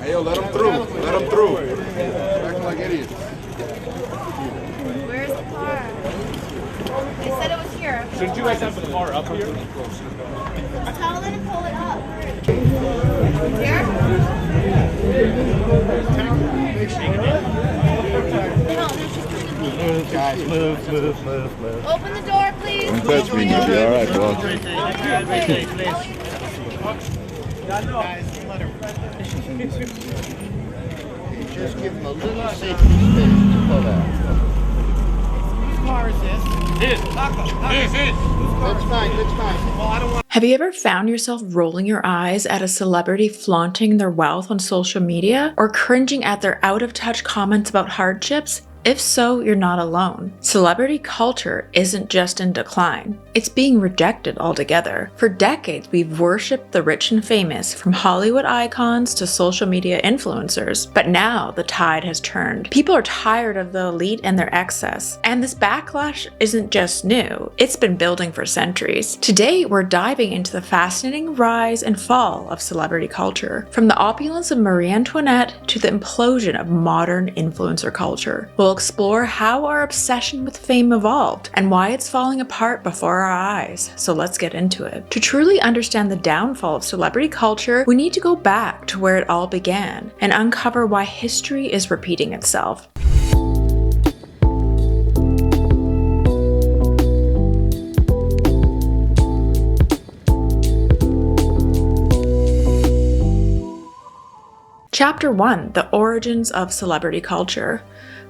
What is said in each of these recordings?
Hey, yo, let them through. Let them through. Acting like idiots. Where's the car? They said it was here. Shouldn't you guys have the car up here? Tell them to pull it up. Here? No, Guys, move. open the door, please. Don't touch me, you'll be all right, bro. Just give them a little safety space to pull out. Whose car is this? His. His. That's fine. Well, I don't want. Have you ever found yourself rolling your eyes at a celebrity flaunting their wealth on social media or cringing at their out-of-touch comments about hardships? If so, you're not alone. Celebrity culture isn't just in decline. It's being rejected altogether. For decades, we've worshipped the rich and famous, from Hollywood icons to social media influencers. But now the tide has turned. People are tired of the elite and their excess. And this backlash isn't just new. It's been building for centuries. Today, we're diving into the fascinating rise and fall of celebrity culture. From the opulence of Marie Antoinette to the implosion of modern influencer culture. We'll explore how our obsession with fame evolved and why it's falling apart before our eyes. So let's get into it. To truly understand the downfall of celebrity culture, we need to go back to where it all began and uncover why history is repeating itself. Chapter 1: The Origins of Celebrity Culture.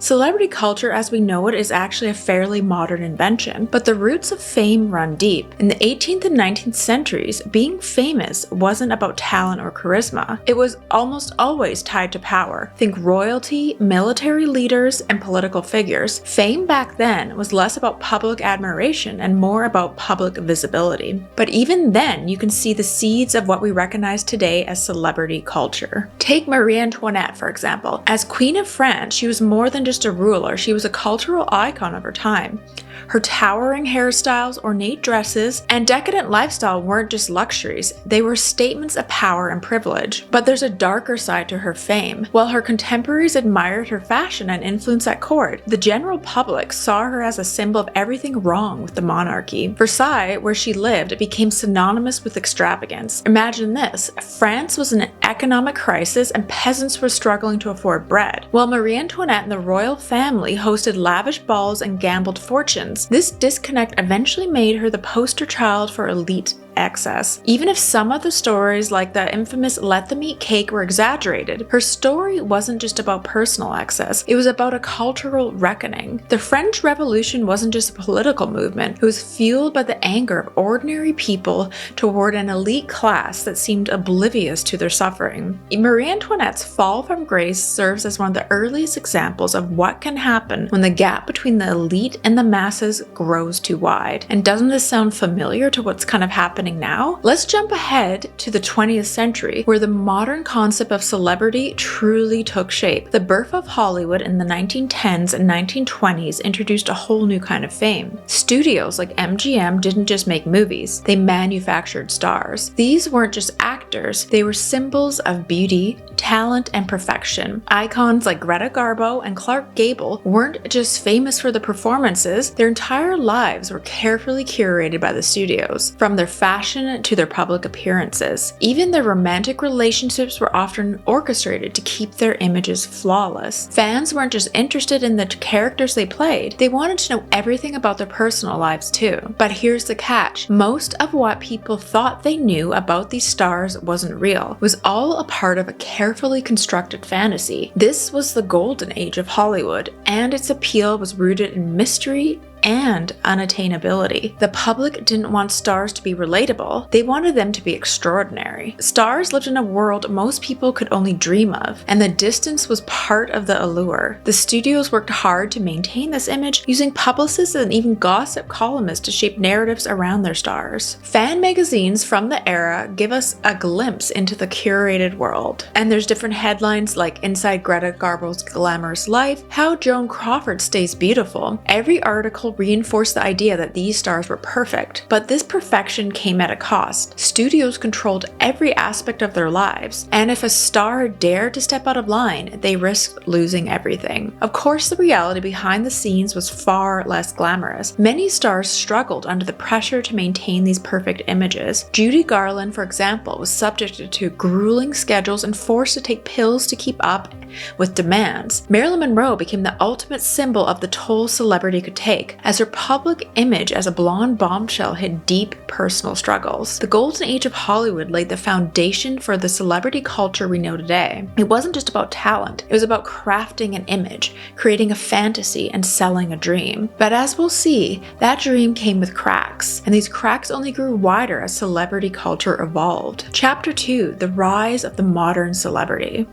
Celebrity culture as we know it is actually a fairly modern invention, but the roots of fame run deep. In the 18th and 19th centuries, being famous wasn't about talent or charisma. It was almost always tied to power. Think royalty, military leaders, and political figures. Fame back then was less about public admiration and more about public visibility. But even then, you can see the seeds of what we recognize today as celebrity culture. Take Marie Antoinette, for example. As Queen of France, she was more than just a ruler, she was a cultural icon of her time. Her towering hairstyles, ornate dresses, and decadent lifestyle weren't just luxuries, they were statements of power and privilege. But there's a darker side to her fame. While her contemporaries admired her fashion and influence at court, the general public saw her as a symbol of everything wrong with the monarchy. Versailles, where she lived, became synonymous with extravagance. Imagine this: France was in an economic crisis and peasants were struggling to afford bread, while Marie Antoinette and the royal family hosted lavish balls and gambled fortunes. This disconnect eventually made her the poster child for elite excess. Even if some of the stories, like the infamous "let them eat cake," were exaggerated, her story wasn't just about personal excess, it was about a cultural reckoning. The French Revolution wasn't just a political movement, it was fueled by the anger of ordinary people toward an elite class that seemed oblivious to their suffering. Marie Antoinette's fall from grace serves as one of the earliest examples of what can happen when the gap between the elite and the masses grows too wide. And doesn't this sound familiar to what's kind of happening now? Let's jump ahead to the 20th century, where the modern concept of celebrity truly took shape. The birth of Hollywood in the 1910s and 1920s introduced a whole new kind of fame. Studios like MGM didn't just make movies, they manufactured stars. These weren't just actors, they were symbols of beauty, talent, and perfection. Icons like Greta Garbo and Clark Gable weren't just famous for the performances, their entire lives were carefully curated by the studios, from their fashion to their public appearances. Even their romantic relationships were often orchestrated to keep their images flawless. Fans weren't just interested in the characters they played, they wanted to know everything about their personal lives too. But here's the catch: most of what people thought they knew about these stars wasn't real. It was all a part of a carefully constructed fantasy. This was the golden age of Hollywood, and its appeal was rooted in mystery and unattainability. The public didn't want stars to be relatable, they wanted them to be extraordinary. Stars lived in a world most people could only dream of, and the distance was part of the allure. The studios worked hard to maintain this image, using publicists and even gossip columnists to shape narratives around their stars. Fan magazines from the era give us a glimpse into the curated world. And there's different headlines like "Inside Greta Garbo's Glamorous Life," "How Joan Crawford Stays Beautiful." Every article example reinforced the idea that these stars were perfect, but this perfection came at a cost. Studios controlled every aspect of their lives, and if a star dared to step out of line, they risked losing everything. Of course, the reality behind the scenes was far less glamorous. Many stars struggled under the pressure to maintain these perfect images. Judy Garland, for example, was subjected to grueling schedules and forced to take pills to keep up with demands. Marilyn Monroe became the ultimate symbol of the toll celebrity could take, as her public image as a blonde bombshell hid deep personal struggles. The golden age of Hollywood laid the foundation for the celebrity culture we know today. It wasn't just about talent, it was about crafting an image, creating a fantasy, and selling a dream. But as we'll see, that dream came with cracks, and these cracks only grew wider as celebrity culture evolved. Chapter 2: The Rise of the Modern Celebrity.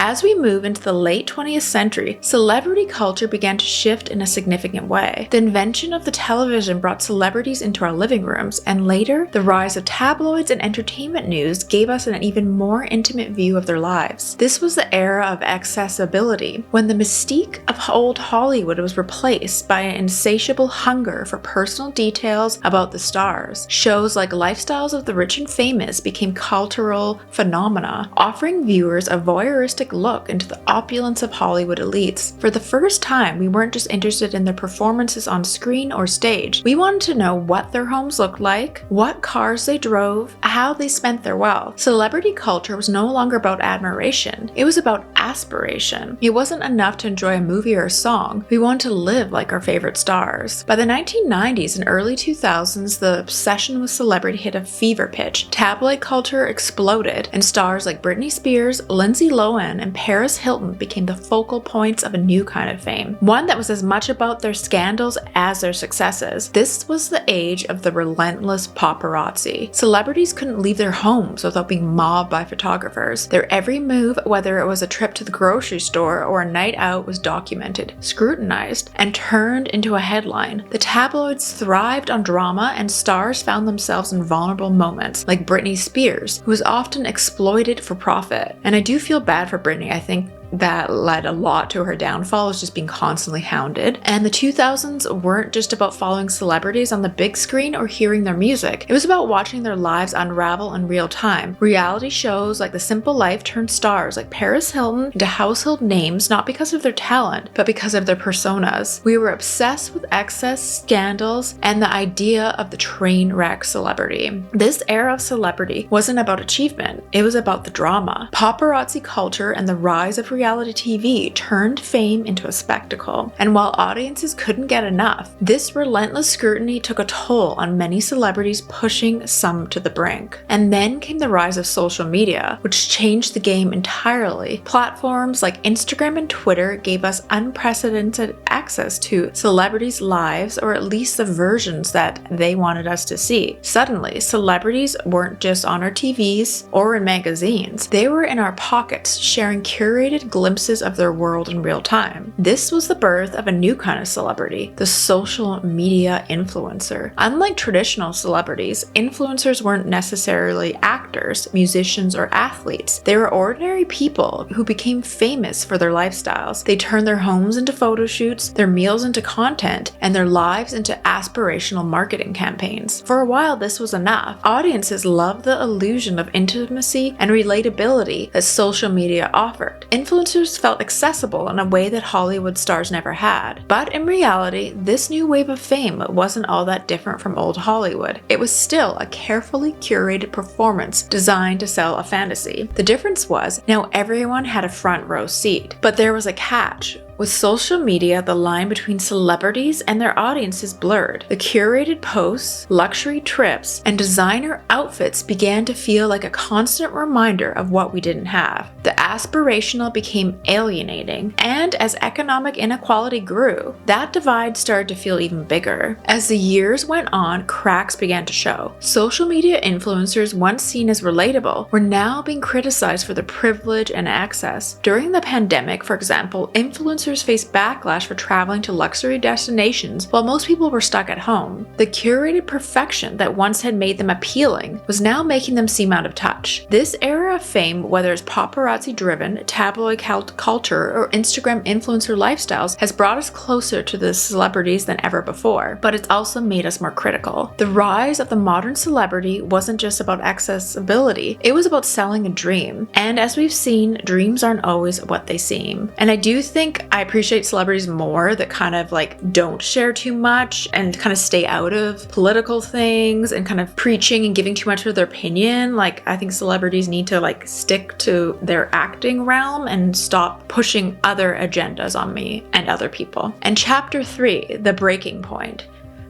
As we move into the late 20th century, celebrity culture began to shift in a significant way. The invention of the television brought celebrities into our living rooms, and later, the rise of tabloids and entertainment news gave us an even more intimate view of their lives. This was the era of accessibility, when the mystique of old Hollywood was replaced by an insatiable hunger for personal details about the stars. Shows like Lifestyles of the Rich and Famous became cultural phenomena, offering viewers a voyeuristic look into the opulence of Hollywood elites. For the first time, we weren't just interested in their performances on screen or stage. We wanted to know what their homes looked like, what cars they drove, how they spent their wealth. Celebrity culture was no longer about admiration, it was about aspiration. It wasn't enough to enjoy a movie or a song, we wanted to live like our favorite stars. By the 1990s and early 2000s, the obsession with celebrity hit a fever pitch. Tabloid culture exploded, and stars like Britney Spears, Lindsay Lohan, and Paris Hilton became the focal points of a new kind of fame, one that was as much about their scandals as their successes. This was the age of the relentless paparazzi. Celebrities couldn't leave their homes without being mobbed by photographers. Their every move, whether it was a trip to the grocery store or a night out, was documented, scrutinized, and turned into a headline. The tabloids thrived on drama, and stars found themselves in vulnerable moments, like Britney Spears, who was often exploited for profit. And I do feel bad for Britney. I think that led a lot to her downfall, was just being constantly hounded. And the 2000s weren't just about following celebrities on the big screen or hearing their music. It was about watching their lives unravel in real time. Reality shows like The Simple Life turned stars like Paris Hilton into household names, not because of their talent, but because of their personas. We were obsessed with excess, scandals, and the idea of the train wreck celebrity. This era of celebrity wasn't about achievement, it was about the drama. Paparazzi culture and the rise of reality TV turned fame into a spectacle, and while audiences couldn't get enough, this relentless scrutiny took a toll on many celebrities, pushing some to the brink. And then came the rise of social media, which changed the game entirely. Platforms like Instagram and Twitter gave us unprecedented access to celebrities' lives, or at least the versions that they wanted us to see. Suddenly, celebrities weren't just on our TVs or in magazines, they were in our pockets, sharing curated glimpses of their world in real time. This was the birth of a new kind of celebrity, the social media influencer. Unlike traditional celebrities, influencers weren't necessarily actors, musicians, or athletes. They were ordinary people who became famous for their lifestyles. They turned their homes into photo shoots, their meals into content, and their lives into aspirational marketing campaigns. For a while, this was enough. Audiences loved the illusion of intimacy and relatability that social media offered. Influencers felt accessible in a way that Hollywood stars never had. But in reality, this new wave of fame wasn't all that different from old Hollywood. It was still a carefully curated performance designed to sell a fantasy. The difference was, now everyone had a front row seat. But there was a catch. With social media, the line between celebrities and their audiences blurred. The curated posts, luxury trips, and designer outfits began to feel like a constant reminder of what we didn't have. The aspirational became alienating, and as economic inequality grew, that divide started to feel even bigger. As the years went on, cracks began to show. Social media influencers, once seen as relatable, were now being criticized for their privilege and access. During the pandemic, for example, influencers influencers faced backlash for traveling to luxury destinations while most people were stuck at home. The curated perfection that once had made them appealing was now making them seem out of touch. This era of fame, whether it's paparazzi-driven, tabloid culture, or Instagram influencer lifestyles, has brought us closer to the celebrities than ever before, but it's also made us more critical. The rise of the modern celebrity wasn't just about accessibility, it was about selling a dream. And as we've seen, dreams aren't always what they seem. And I do think I appreciate celebrities more that kind of like don't share too much and kind of stay out of political things and kind of preaching and giving too much of their opinion. Like, I think celebrities need to like stick to their acting realm and stop pushing other agendas on me and other people. And chapter 3, the breaking point.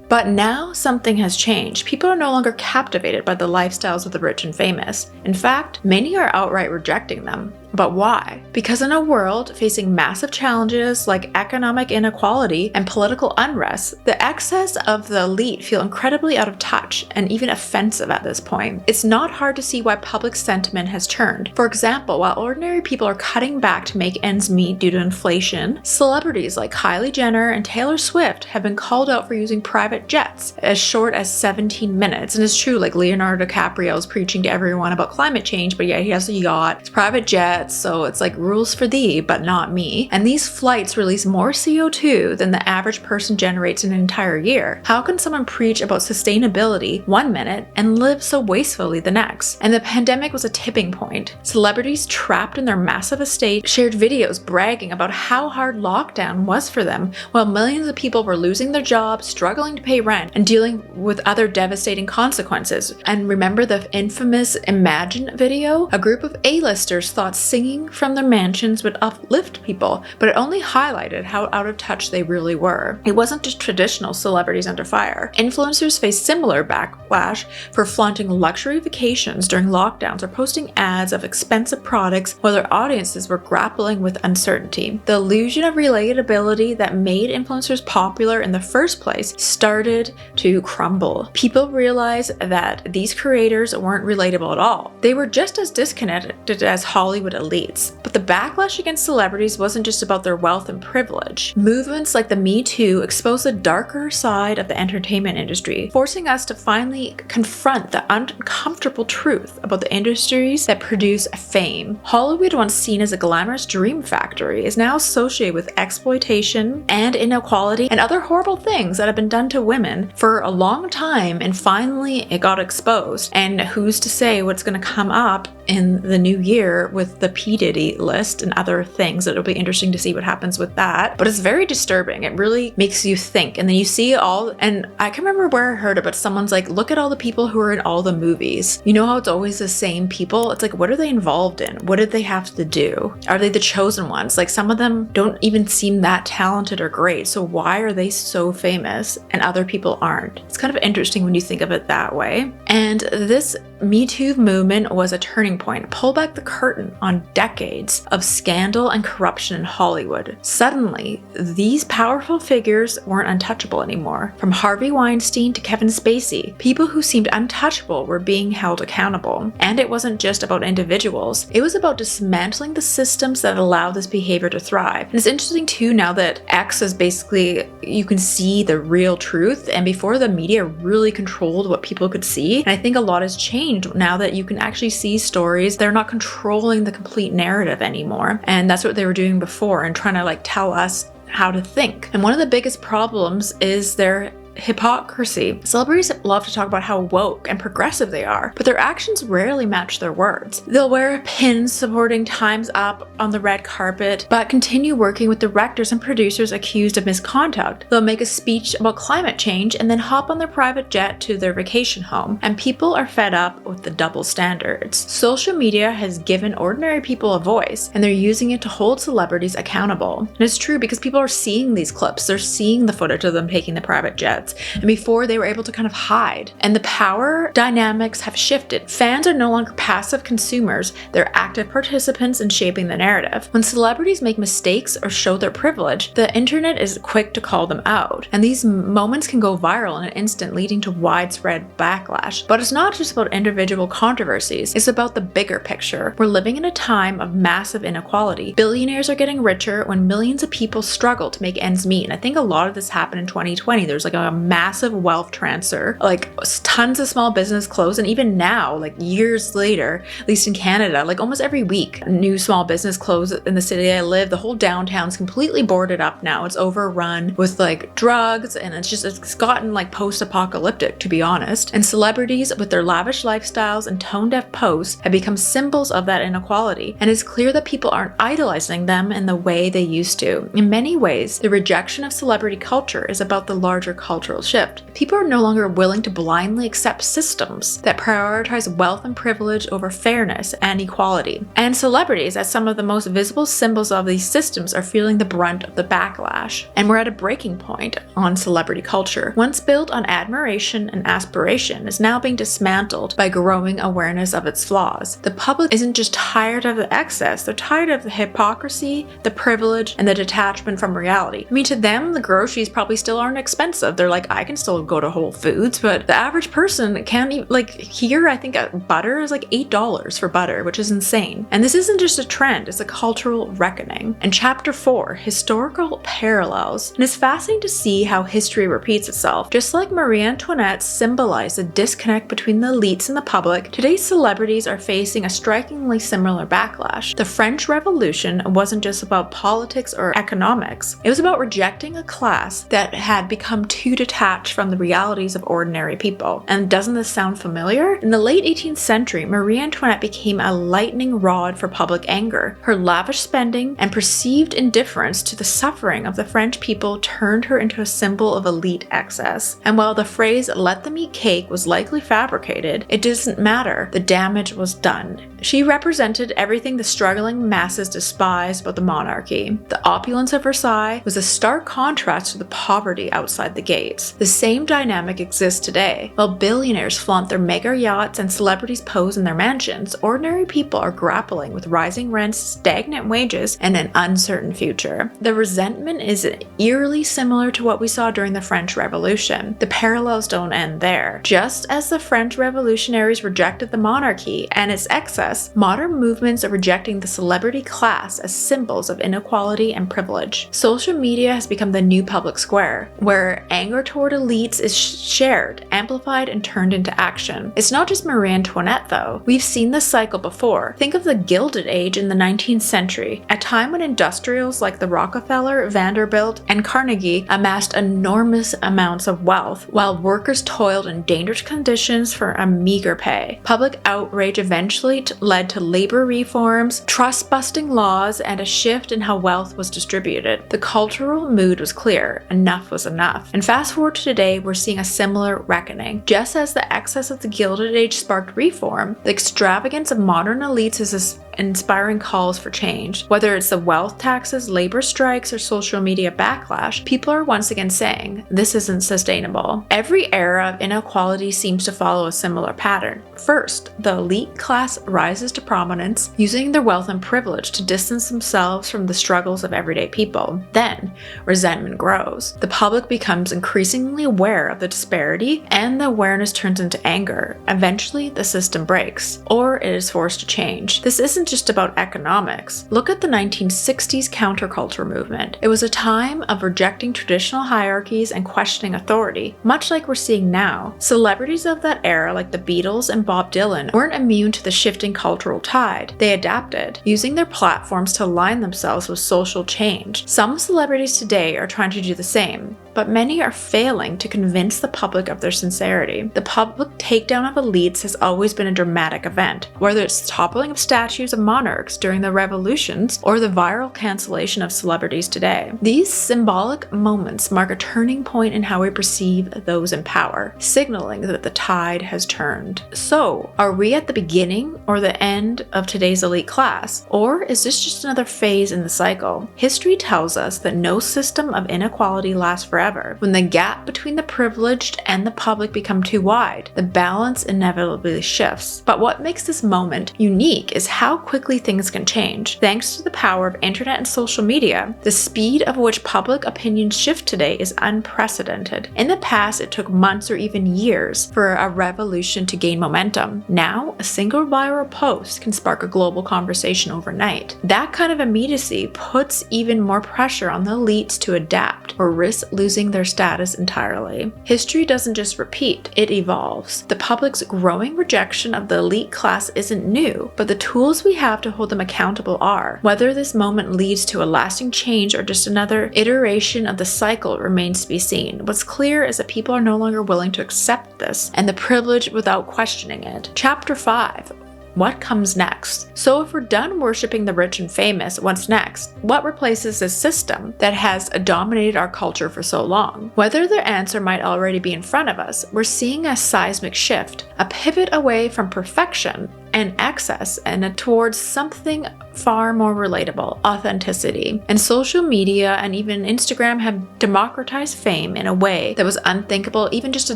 But now something has changed. People are no longer captivated by the lifestyles of the rich and famous. In fact, many are outright rejecting them. But why? Because in a world facing massive challenges like economic inequality and political unrest, the excess of the elite feel incredibly out of touch and even offensive at this point. It's not hard to see why public sentiment has turned. For example, while ordinary people are cutting back to make ends meet due to inflation, celebrities like Kylie Jenner and Taylor Swift have been called out for using private jets as short as 17 minutes. And it's true, like Leonardo DiCaprio is preaching to everyone about climate change, but yeah, he has a yacht, it's private jet. So it's like rules for thee, but not me. And these flights release more CO2 than the average person generates in an entire year. How can someone preach about sustainability one minute and live so wastefully the next? And the pandemic was a tipping point. Celebrities trapped in their massive estate shared videos bragging about how hard lockdown was for them, while millions of people were losing their jobs, struggling to pay rent, and dealing with other devastating consequences. And remember the infamous Imagine video? A group of A-listers thought singing from their mansions would uplift people, but it only highlighted how out of touch they really were. It wasn't just traditional celebrities under fire. Influencers faced similar backlash for flaunting luxury vacations during lockdowns or posting ads of expensive products while their audiences were grappling with uncertainty. The illusion of relatability that made influencers popular in the first place started to crumble. People realized that these creators weren't relatable at all. They were just as disconnected as Hollywood elites. But the backlash against celebrities wasn't just about their wealth and privilege. Movements like the Me Too exposed the darker side of the entertainment industry, forcing us to finally confront the uncomfortable truth about the industries that produce fame. Hollywood, once seen as a glamorous dream factory, is now associated with exploitation and inequality and other horrible things that have been done to women for a long time, and finally it got exposed. And who's to say what's going to come up in the new year with the P. Diddy list and other things. It'll be interesting to see what happens with that. But it's very disturbing. It really makes you think. And then you see all, and I can remember where I heard it, but someone's like, look at all the people who are in all the movies. You know how it's always the same people? It's like, what are they involved in? What did they have to do? Are they the chosen ones? Like, some of them don't even seem that talented or great. So why are they so famous and other people aren't? It's kind of interesting when you think of it that way. And this Me Too movement was a turning point. Pull back the curtain on decades of scandal and corruption in Hollywood. Suddenly, these powerful figures weren't untouchable anymore. From Harvey Weinstein to Kevin Spacey, people who seemed untouchable were being held accountable. And it wasn't just about individuals. It was about dismantling the systems that allow this behavior to thrive. And it's interesting too, now that X is basically, you can see the real truth, and before the media really controlled what people could see. And I think a lot has changed now that you can actually see stories. They're not controlling the complete narrative anymore. And that's what they were doing before, and trying to like tell us how to think. And one of the biggest problems is their hypocrisy. Celebrities love to talk about how woke and progressive they are, but their actions rarely match their words. They'll wear pins supporting Time's Up on the red carpet, but continue working with directors and producers accused of misconduct. They'll make a speech about climate change and then hop on their private jet to their vacation home, and people are fed up with the double standards. Social media has given ordinary people a voice, and they're using it to hold celebrities accountable. And it's true, because people are seeing these clips, they're seeing the footage of them taking the private jets. outlets, and before they were able to kind of hide. And the power dynamics have shifted. Fans are no longer passive consumers, they're active participants in shaping the narrative. When celebrities make mistakes or show their privilege, the internet is quick to call them out. And these moments can go viral in an instant, leading to widespread backlash. But it's not just about individual controversies, it's about the bigger picture. We're living in a time of massive inequality. Billionaires are getting richer when millions of people struggle to make ends meet. And I think a lot of this happened in 2020. There's like a massive wealth transfer, like tons of small business closed. And even now, like years later, at least in Canada, like almost every week, a new small business closed in the city I live. The whole downtown's completely boarded up now. It's overrun with like drugs, and it's gotten like post-apocalyptic, to be honest. And celebrities with their lavish lifestyles and tone-deaf posts have become symbols of that inequality. And it's clear that people aren't idolizing them in the way they used to. In many ways, the rejection of celebrity culture is about the larger cultural shift. People are no longer willing to blindly accept systems that prioritize wealth and privilege over fairness and equality. And celebrities, as some of the most visible symbols of these systems, are feeling the brunt of the backlash. And we're at a breaking point on celebrity culture. Once built on admiration and aspiration, is now being dismantled by growing awareness of its flaws. The public isn't just tired of the excess, they're tired of the hypocrisy, the privilege, and the detachment from reality. I mean, to them, the groceries probably still aren't expensive. They're like, I can still go to Whole Foods, but the average person can't even, like here, I think butter is like $8 for butter, which is insane. And this isn't just a trend, it's a cultural reckoning. And chapter 4, historical parallels. And it's fascinating to see how history repeats itself. Just like Marie Antoinette symbolized a disconnect between the elites and the public, today's celebrities are facing a strikingly similar backlash. The French Revolution wasn't just about politics or economics. It was about rejecting a class that had become too detached from the realities of ordinary people. And doesn't this sound familiar? In the late 18th century, Marie Antoinette became a lightning rod for public anger. Her lavish spending and perceived indifference to the suffering of the French people turned her into a symbol of elite excess. And while the phrase "let them eat cake" was likely fabricated, it doesn't matter. The damage was done. She represented everything the struggling masses despised about the monarchy. The opulence of Versailles was a stark contrast to the poverty outside the gates. The same dynamic exists today. While billionaires flaunt their mega yachts and celebrities pose in their mansions, ordinary people are grappling with rising rents, stagnant wages, and an uncertain future. The resentment is eerily similar to what we saw during the French Revolution. The parallels don't end there. Just as the French revolutionaries rejected the monarchy and its excess, modern movements are rejecting the celebrity class as symbols of inequality and privilege. Social media has become the new public square, where anger toward elites is shared, amplified, and turned into action. It's not just Marie Antoinette, though. We've seen this cycle before. Think of the Gilded Age in the 19th century, a time when industrials like the Rockefeller, Vanderbilt, and Carnegie amassed enormous amounts of wealth, while workers toiled in dangerous conditions for a meager pay. Public outrage eventually led to labor reforms, trust-busting laws, and a shift in how wealth was distributed. The cultural mood was clear. Enough was enough. And fast forward to today, we're seeing a similar reckoning. Just as the excess of the Gilded Age sparked reform, the extravagance of modern elites is inspiring calls for change. Whether it's the wealth taxes, labor strikes, or social media backlash, people are once again saying, this isn't sustainable. Every era of inequality seems to follow a similar pattern. First, the elite class rises to prominence, using their wealth and privilege to distance themselves from the struggles of everyday people. Then, resentment grows. The public becomes increasingly aware of the disparity, and the awareness turns into anger. Eventually, the system breaks, or it is forced to change. This isn't just about economics. Look at the 1960s counterculture movement. It was a time of rejecting traditional hierarchies and questioning authority, much like we're seeing now. Celebrities of that era, like the Beatles and Bob Dylan, weren't immune to the shifting cultural tide. They adapted, using their platforms to align themselves with social change. Some celebrities today are trying to do the same, but many are failing to convince the public of their sincerity. The public takedown of elites has always been a dramatic event, whether it's the toppling of statues of monarchs during the revolutions or the viral cancellation of celebrities today. These symbolic moments mark a turning point in how we perceive those in power, signaling that the tide has turned. So, are we at the beginning or the end of today's elite class? Or is this just another phase in the cycle? History tells us that no system of inequality lasts forever, forever. When the gap between the privileged and the public become too wide, the balance inevitably shifts. But what makes this moment unique is how quickly things can change. Thanks to the power of internet and social media, the speed of which public opinions shift today is unprecedented. In the past, it took months or even years for a revolution to gain momentum. Now, a single viral post can spark a global conversation overnight. That kind of immediacy puts even more pressure on the elites to adapt or risk losing their status entirely. History doesn't just repeat, it evolves. The public's growing rejection of the elite class isn't new, but the tools we have to hold them accountable are. Whether this moment leads to a lasting change or just another iteration of the cycle remains to be seen. What's clear is that people are no longer willing to accept this and the privilege without questioning it. Chapter 5. What comes next? So if we're done worshipping the rich and famous, what's next? What replaces this system that has dominated our culture for so long? Whether the answer might already be in front of us, we're seeing a seismic shift, a pivot away from perfection and excess and towards something far more relatable, authenticity. And social media and even Instagram have democratized fame in a way that was unthinkable even just a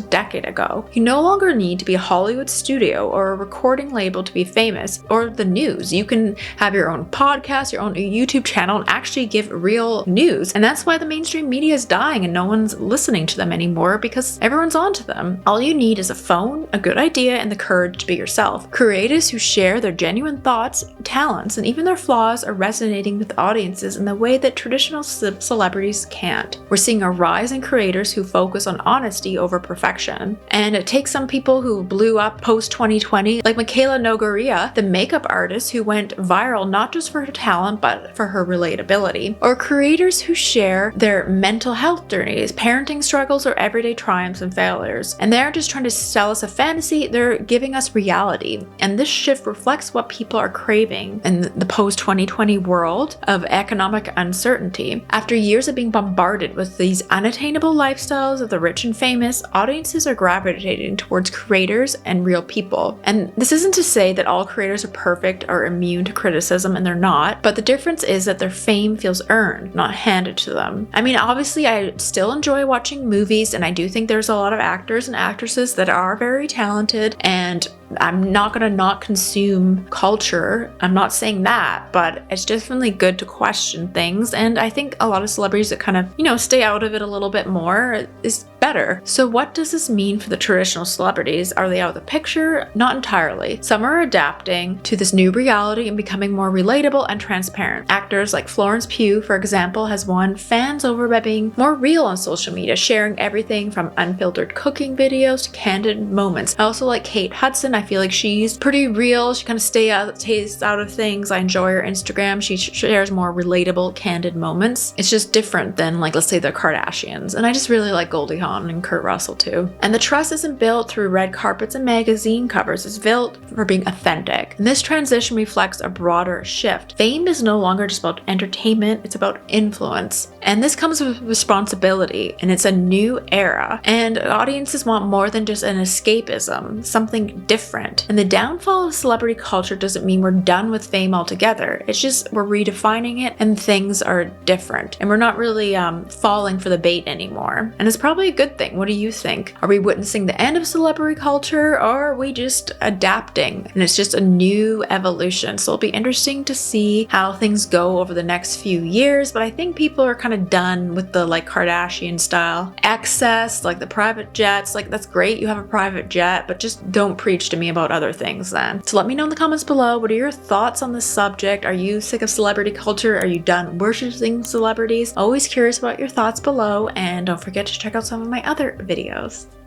decade ago. You no longer need to be a Hollywood studio or a recording label to be famous or the news. You can have your own podcast, your own YouTube channel, and actually give real news. And that's why the mainstream media is dying and no one's listening to them anymore, because everyone's onto them. All you need is a phone, a good idea, and the courage to be yourself. Creators who share their genuine thoughts, talents, and even their flaws are resonating with audiences in the way that traditional celebrities can't. We're seeing a rise in creators who focus on honesty over perfection. And it takes some people who blew up post-2020, like Michaela Nogueira, the makeup artist who went viral not just for her talent, but for her relatability. Or creators who share their mental health journeys, parenting struggles, or everyday triumphs and failures. And they aren't just trying to sell us a fantasy, they're giving us reality. And this shift reflects what people are craving in the post-2020 world of economic uncertainty. After years of being bombarded with these unattainable lifestyles of the rich and famous, audiences are gravitating towards creators and real people. And this isn't to say that all creators are perfect or immune to criticism, and they're not, but the difference is that their fame feels earned, not handed to them. I mean, obviously I still enjoy watching movies, and I do think there's a lot of actors and actresses that are very talented, and I'm not gonna not consume culture. I'm not saying that, but it's definitely good to question things. And I think a lot of celebrities that kind of, stay out of it a little bit more is better. So what does this mean for the traditional celebrities? Are they out of the picture? Not entirely. Some are adapting to this new reality and becoming more relatable and transparent. Actors like Florence Pugh, for example, has won fans over by being more real on social media, sharing everything from unfiltered cooking videos to candid moments. I also like Kate Hudson. I feel like she's pretty real. She kind of stays out of things. I enjoy her Instagram. She shares more relatable, candid moments. It's just different than, like, let's say the Kardashians. And I just really like Goldie Hawn and Kurt Russell too. And the trust isn't built through red carpets and magazine covers. It's built for being authentic. And this transition reflects a broader shift. Fame is no longer just about entertainment. It's about influence. And this comes with responsibility, and it's a new era. And audiences want more than just an escapism, something different. And the downfall of celebrity culture doesn't mean we're done with fame altogether. It's just we're redefining it and things are different. And we're not really falling for the bait anymore. And it's probably a good thing. What do you think? Are we witnessing the end of celebrity culture, or are we just adapting? And it's just a new evolution. So it'll be interesting to see how things go over the next few years. But I think people are kind of done with the Kardashian style excess, like the private jets. Like, that's great, you have a private jet, but just don't preach to me about other things then. So let me know in the comments below, what are your thoughts on this subject? Are you sick of celebrity culture? Are you done worshiping celebrities? Always curious about your thoughts below, and don't forget to check out some of my other videos.